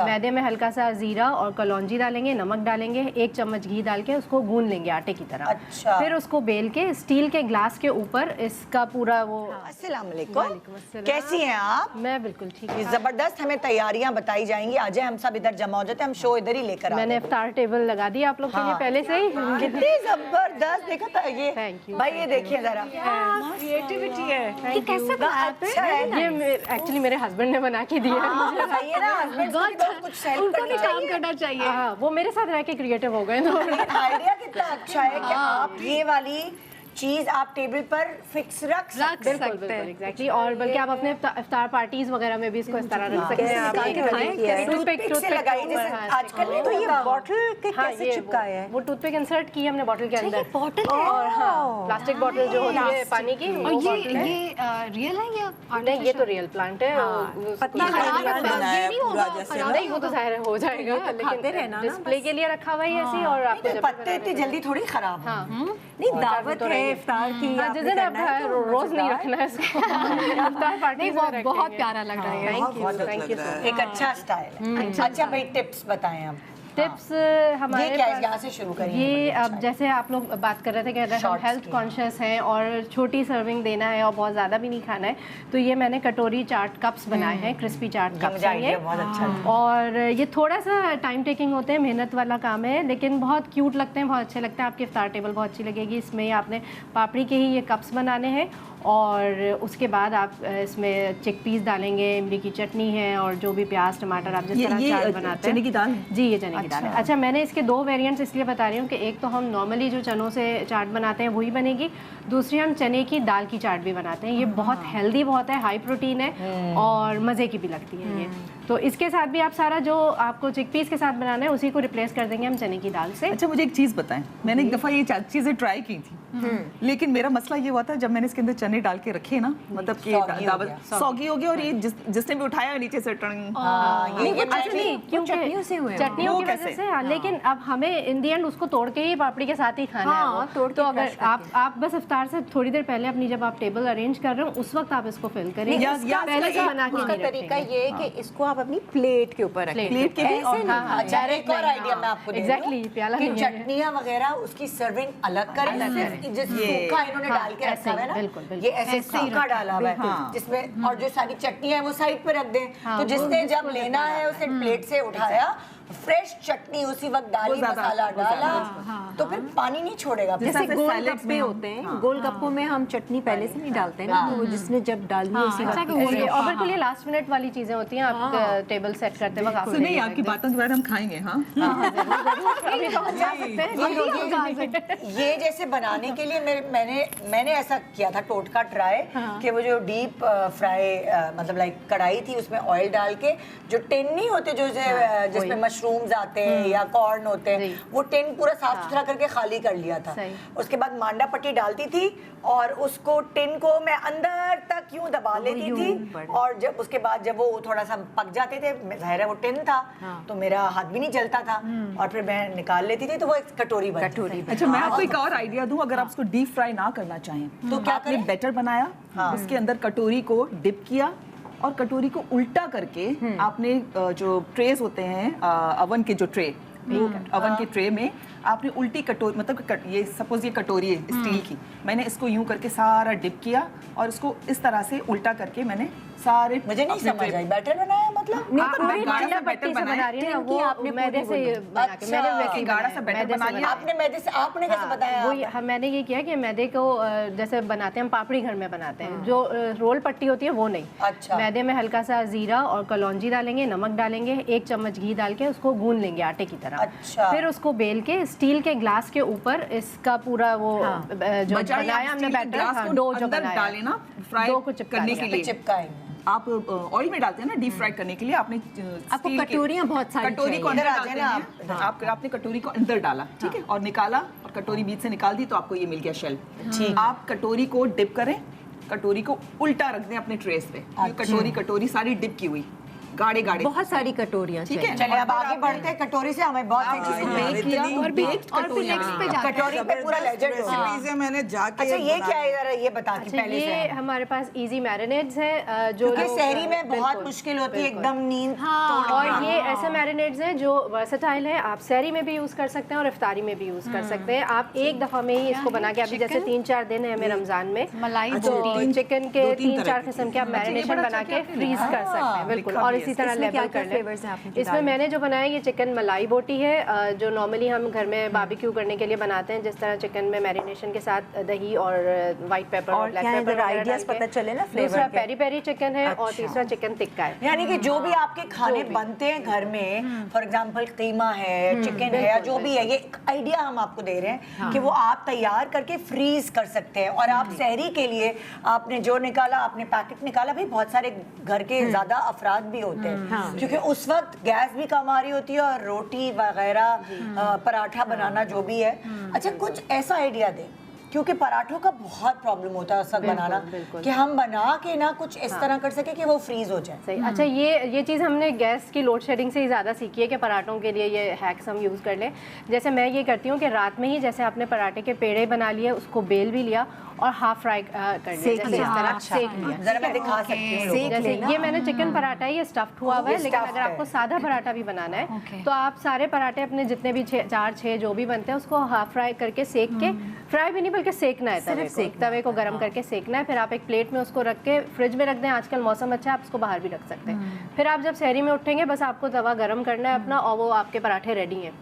अच्छा। मैदे में हल्का सा जीरा और कलौंजी डालेंगे, नमक डालेंगे, 1 चम्मच घी डाल के उसको गूंद लेंगे आटे की तरह। अच्छा। फिर उसको बेल के स्टील के ग्लास के ऊपर इसका पूरा वो। अस्सलाम वालेकुम, कैसी हैं आप? मैं बिल्कुल ठीक है। जबरदस्त हमें तैयारियां बताई जाएंगी। आज हम सब इधर जमा हो जाते हैं, हम शो इधर ही लेकर मैंने इफ्तार टेबल लगा दिया आप लोग के लिए पहले से ही। कितनी जबरदस्त, देखा था ये। Thank you, भाई ये देखिए जरा, क्रिएटिविटी है। ये कैसे अच्छा है। ये एक्चुअली मेरे हस्बैंड ने बना के दिया है मुझे। बताइए ना, हस्बैंड को भी तो कुछ सेल उनको भी करना काम करना चाहिए। हाँ, वो मेरे साथ रह के क्रिएटिव हो गए तो। आइडिया कितना अच्छा है कि आप ये वाली चीज आप टेबल पर फिक्स रख सकते हैं। बिल्कुल बिल्कुल एग्जैक्टली। और बल्कि आप अपने इफ्तार पार्टीज वगैरह में भी इसको इस तरह रख सकते हैं। आप टूथपिक से लगाई जैसे आजकल नहीं तो ये होता। बॉटल के कैसे चिपकाया है? वो टूथपिक इंसर्ट की हमने बॉटल के अंदर। बॉटल और हाँ, प्लास्टिक बॉटल जो होती है पानी की, और वो बॉटल है। ये रियल है या नहीं, ये तो रियल प्लांट है। पतला नहीं, वो तो जाहिर हो जाएगा, लेकिन डिस्प्ले के लिए रखा हुआ है ऐसे। और आपको जब पत्ते इतनी जल्दी थोड़ी खराब हाँ नहीं, दावत है इफ्तार की, जिस दिन आप रोज नहीं रखना है इसको। इफ्तार पार्टी बहुत प्यारा लग रहा है। Thank you. एक अच्छा स्टाइल है। अच्छा भाई, टिप्स बताएं हम। टिप्स हमारे ये क्या है, पास- यहाँ से शुरू करेंगे। ये अब जैसे आप लोग बात कर रहे थे कि अगर हम Shorts हेल्थ की। कॉन्शियस हैं और छोटी सर्विंग देना है और बहुत ज़्यादा भी नहीं खाना है, तो ये मैंने कटोरी चाट कप्स बनाए हैं, क्रिस्पी चाट कप्स मुझे हैं आइडिया ये। बहुत अच्छा लगा। और ये थोड़ा सा टाइम टेकिंग होते हैं, मेहनत वाला काम है, लेकिन बहुत क्यूट लगते हैं, बहुत अच्छे लगते हैं। आपकी इफ्तार टेबल बहुत अच्छी लगेगी। इसमें आपने पापड़ी के ही ये कप्स बनाने हैं और उसके बाद आप इसमें चिकपीस डालेंगे, इमली की चटनी है और जो भी प्याज टमाटर आप जिस तरह चाट बनाते हैं। चने की दाल है? जी, ये चने की दाल है। अच्छा, मैंने इसके 2 वेरिएंट्स इसलिए बता रही हूँ कि एक तो हम नॉर्मली जो चनों से चाट बनाते हैं वही बनेगी, दूसरी हम चने की दाल की चाट भी बनाते हैं। ये बहुत हेल्दी बहुत है, हाई प्रोटीन है और मज़े की भी लगती है ये। तो इसके साथ भी आप सारा जो आपको चिकपीस के साथ बनाना है उसी को रिप्लेस कर देंगे हम चने की दाल से। अच्छा, मुझे एक चीज़ बताएं, मैंने एक दफ़ा ये चीज़ें ट्राई की थी, लेकिन मेरा मसला ये हुआ था जब मैंने इसके अंदर चने डाल के रखे ना, मतलब कि दावत सौगी हो गया और ये जिसने भी उठाया नीचे से चटनियों से हुए हैं। चटनियों वो की वजह कैसे? से हाँ, लेकिन अब हमें इन दी एंड उसको तोड़ के ही पापड़ी के साथ ही खाना है वो। तोड़ के तो अगर crush करके। आप बस इफ्तार से थोड़ी देर पहले अपनी जब आप टेबल अरेंज कर रहे हो उस वक्त आप इसको फिल करें, पहले से बना के उसका नहीं तरीका रखेंगे। ये है कि इसको आप अपनी प्लेट के ऊपर रखें। प्लेट के भी ऐसे और नहीं। अच्छा, एक और आइडिया मैं आपको दे दूं Exactly, प्याला कि नहीं है। चटनियाँ वगैरह उसकी सर्विंग अलग करें, सिर्फ जिस सूखा इन्होंने डाल के ऐसे रखा हुआ है ही, ना, बिल्कुल, बिल्कुल। ये ऐसे ऐसे ही सूखा डाला हुआ है हाँ। जिसमें, और जो सारी चटनियाँ है वो साइड पे रख दें। हाँ, तो वो जिसने जिसको जब लेना है उसे प्लेट से उठाया, फ्रेश चटनी उसी वक्त डाली, ज़्यादा- मसाला वो ज़्यादा डाला, तो फिर पानी नहीं छोड़ेगा। जैसे जैसे गोल salads गप्पे में हम- होते हैं, गोल गप्पों में हम चटनी पहले से नहीं डालते ना, तो वो जिसने जब डाली उसी वक्त। और बिल्कुल ये लास्ट मिनट वाली चीजें होती हैं, आप टेबल सेट करते वक्त आप सुनिए, आपकी बातों के बाद हम खाएंगे। हाँ, ये जैसे बनाने के लिए मैंने ऐसा किया था टोटका ट्राई कि वो जो डीप फ्राई मतलब लाइक कढ़ाई थी, उसमें ऑयल डाल के जो टिन नहीं होते जो जिसमें मशरूम्स आते हैं या कॉर्न होते हैं, वो टिन पूरा साफ सुथरा करके खाली कर लिया था। उसके बाद मांडा पट्टी डालती थी और उसको टिन को मैं अंदर तक यूं दबा लेती थी, और जब उसके बाद जब वो थोड़ा सा पक जाते थे, जाहिर है वो टिन था तो मेरा हाथ भी नहीं जलता था, और फिर मैं निकाल लेती थी तो वो एक कटोरी बनती थी। अच्छा, मैं आपको एक और आइडिया दूं, अगर आप उसको डीप फ्राई ना करना चाहें तो क्या आपने करें? बैटर बनाया, उसके अंदर कटोरी को डिप किया और कटोरी को उल्टा करके आपने जो ट्रेस होते हैं अवन के जो ट्रे, अवन के ट्रे में आपने उल्टी कटोरी, मतलब ये सपोज ये कटोरी है स्टील की, मैंने इसको यूं करके सारा डिप किया और इसको इस तरह से उल्टा करके मैंने सारे, मुझे नहीं समझ आई, बैटर बनाया मतलब? नहीं, पर मैं गाढ़ा सा पट्टी बैटर से बना बनाया। रही है ना, वो आपने मैदे से बना के, मैंने वैसे ही गाढ़ा सा बनाया, बैटर मैदे से बना लिया। आपने मैदे से, आपने कैसे बताया? वो मैंने ये किया कि मैदे को जैसे बनाते हैं हम पापड़ी घर में बनाते हैं, जो रोल पट्टी होती है वो नहीं। अच्छा। मैदे में हल्का सा जीरा और कलौंजी डालेंगे, नमक डालेंगे, 1 चम्मच घी डाल के उसको गूंद लेंगे आटे की तरह। अच्छा। फिर उसको बेल के स्टील के ग्लास के ऊपर इसका पूरा वो जो बनाया हमने बैटर, डो जो बनाया डाले ना फ्राई डो को चिपका करने दिया। के लिए, चिपकाएंगे। आप ऑयल में डालते हैं ना डीप फ्राई करने के लिए, आपने आपको स्टील के- कटोरियां बहुत सारी कटोरी को चाहिए। अंदर इधर आ डालते जाए ना हैं, आपने कटोरी को अंदर डाला, ठीक है, और निकाला और कटोरी बीच से निकाल दी तो आपको ये मिल गया शेल। ठीक। आप कटोरी को डिप करें, कटोरी को उल्टा रख दें अपने ट्रेस पे, ये कटोरी सारी डिप की हुई, गाढ़े गाढ़े, बहुत सारी कटोरियाँ ठीक है। चलिए अब आगे बढ़ते हैं, कटोरी से हमें बहुत सी चीजें बेक किया और बेक कटोरी पे पूरा लेजेंड हो गया। रेसिपी से मैंने जाके अच्छा ये क्या है जरा ये बता कि अच्छा, पहले से ये हमारे पास इजी मैरिनेड्स है जो क्योंकि लोग- शहरी में बहुत बिल्कुल, मुश्किल होती है बिल्कुल। एकदम नींद और ये ऐसे मैरिनेड्स हैं जो वर्सेटाइल है, आप सहरी में भी यूज कर सकते हैं और इफ्तारी में भी यूज कर सकते हैं। आप एक दफा में ही इसको बना के, अभी जैसे 3-4 दिन है हमें रमजान में, मलाई तो चिकन के दो तीन 3-4 तरह किस्म के आप मैरिनेशन बना के फ्रीज कर सकते हैं, बिल्कुल। दिखा और भी इसी है। तरह इसमें लेवल क्या कर फ्लेवर्स लें। हैं आपने इसमें मैंने जो बनाया ये चिकन मलाई बोटी है, जो नॉर्मली हम घर में बारबेक्यू करने के लिए बनाते हैं, जिस तरह चिकन में मैरिनेशन के साथ दही और व्हाइट पेपर और ब्लैक क्या है, पेपर जरा ideas पता चले ना flavor दूसरा के। पेरी पेरी चिकन है और तीसरा चिकन टिक्का है। यानी कि जो भी आपके खाने बनते हैं घर में, फॉर एग्जांपल कीमा है, चिकन है या जो भी है, ये एक आइडिया हम आपको दे रहे हैं कि वो आप तैयार करके फ्रीज कर सकते हैं। और आप सहरी के लिए आपने जो निकाला, आपने पैकेट निकाला, भाई बहुत सारे घर के ज्यादा अफराद भी होते हैं क्योंकि उस वक्त गैस भी कम आ रही होती है और रोटी वगैरह पराठा बनाना जो भी है। अच्छा कुछ ऐसा आइडिया दें क्योंकि पराठों का बहुत प्रॉब्लम होता है उस वक्त बनाना, कि हम बना के ना कुछ इस तरह कर सके कि वो फ्रीज हो जाए। सही। अच्छा ये चीज़ हमने गैस की लोड शेडिंग से ही ज़्यादा सीखी है कि पराठों के लिए ये हैक्स हम यूज़ कर लें। जैसे मैं ये करती हूँ कि रात में ही जैसे आपने पराठे के पेड़े बना लिए, उसको बेल भी लिया और हाफ फ्राई कर लिया, सेक जैसे इस लिया। तरह सेक लिया। जरा मैं दिखा सकती हूँ लोगों को। जैसे ये मैंने चिकन पराठा है, ये स्टफ्ड हुआ हुआ है, ये लेकिन stuffed अगर है। आपको सादा पराठा भी बनाना है तो आप सारे पराठे अपने जितने भी 4-6 जो भी बनते हैं उसको हाफ फ्राई करके सेक के, फ्राई भी नहीं बल्कि सेकना है, तवे को गर्म करके सेकना है। फिर आप एक प्लेट में उसको रख के फ्रिज में रख दें, आजकल मौसम अच्छा है आप उसको बाहर भी रख सकते हैं। फिर आप जब सहरी में उठेंगे बस आपको तवा गर्म करना है अपना और वो आपके पराठे रेडी हैं।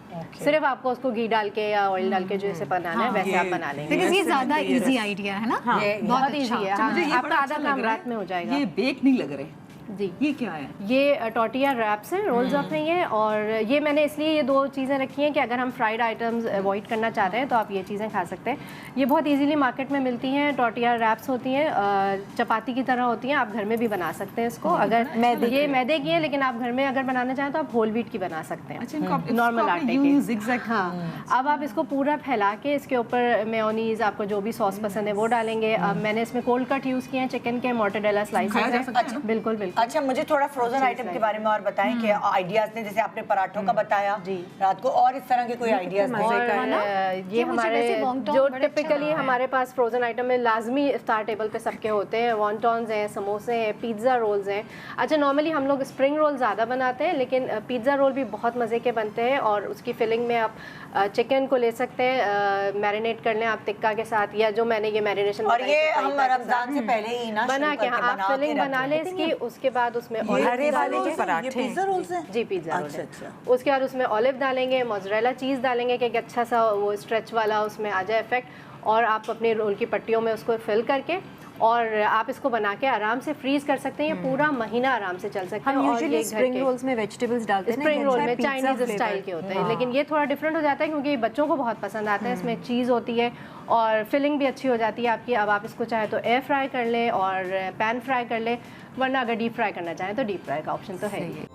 सिर्फ आपको उसको घी डाल के या ऑयल डाल के जैसे बनाना है वैसे आप बना लेंगे। बिकॉज ये ज्यादा इजी आइडिया है ना, बहुत इजी है, हाँ, मुझे ये आपका बड़ा आधा अच्छा काम लग रहा रात में हो है, जाएगा। ये बेक नहीं लग रहे। जी ये क्या है? ये टॉर्टिया रैप्स हैं, रोल्स अप हैं ये। और ये मैंने इसलिए ये 2 चीज़ें रखी हैं कि अगर हम फ्राइड आइटम्स अवॉइड करना चाहते हैं तो आप ये चीज़ें खा सकते हैं। ये बहुत इजीली मार्केट में मिलती हैं। टॉर्टिया रैप्स होती हैं, चपाती की तरह होती हैं, आप घर में भी बना सकते हैं इसको। अगर ये मैदे की है लेकिन आप घर में अगर बनाना चाहें तो आप होल व्हीट की बना सकते हैं, अच्छा इनको नॉर्मल आटे यूं के। zigzag। हाँ, अब आप इसको पूरा फैला के इसके ऊपर मेयोनीज, आपको जो भी सॉस पसंद है वो डालेंगे। अब मैंने इसमें कोल्ड कट यूज़ किए हैं चिकन के, मोर्टेडेला खाया जा स्लाइसेस सकता है हैं। बिल्कुल बिल्कुल। अच्छा मुझे थोड़ा फ्रोजन आइटम के बारे में और बताएं कि आइडियाज ने, जैसे आपने पराठों का बताया रात को, और इस तरह के कोई आइडियाज और ये हमारे जो टिपिकली हमारे पास फ्रोजन आइटम में लाजमी इफ्तार टेबल पे सबके होते हैं, वॉन्टॉन्स हैं, समोसे हैं, पिज़्ज़ा रोल्स हैं। अच्छा नॉर्मली हम लोग स्प्रिंग रोल ज़्यादा बनाते हैं लेकिन पिज़्ज़ा रोल भी बहुत मज़े के बनते हैं और उसकी फिलिंग में आप चिकन को ले सकते हैं, मैरिनेट कर लें आप टिक्का के साथ, या जो मैंने ये मैरिनेशन और ये हम रमजान से पहले ही ना बना के आप फिलिंग बना लें इसकी, उसके बाद उसमें हरे वाले जो पराठे हैं। पिज्जा रोल्स हैं? जी पिज़्ज़ा रोल अच्छा, है। अच्छा। उसके बाद उसमें ऑलिव डालेंगे, मोज़रेला चीज़ डालेंगे कि एक अच्छा सा वो स्ट्रेच वाला उसमें आ जाए इफेक्ट, और आप अपने रोल की पट्टियों में उसको फिल करके और आप इसको बना के आराम से फ्रीज कर सकते हैं। ये पूरा महीना आराम से चल सकते हैं। हम और यूजुअली ये घर स्प्रिंग के रोल्स में वेजिटेबल्स डालते हैं ना, स्प्रिंग रोल शायद में पिज़्ज़ा चाइनीज फ्लेवर। स्टाइल के होते हैं, लेकिन ये थोड़ा डिफरेंट हो जाता है क्योंकि बच्चों को बहुत पसंद आता है। इसमें चीज़ होती है और फिलिंग भी अच्छी हो जाती है आपकी। अब आप इसको चाहे तो एयर फ्राई कर लें और पैन फ्राई कर लें, वरना अगर डीप फ्राई करना चाहें तो डीप फ्राई का ऑप्शन तो है ही।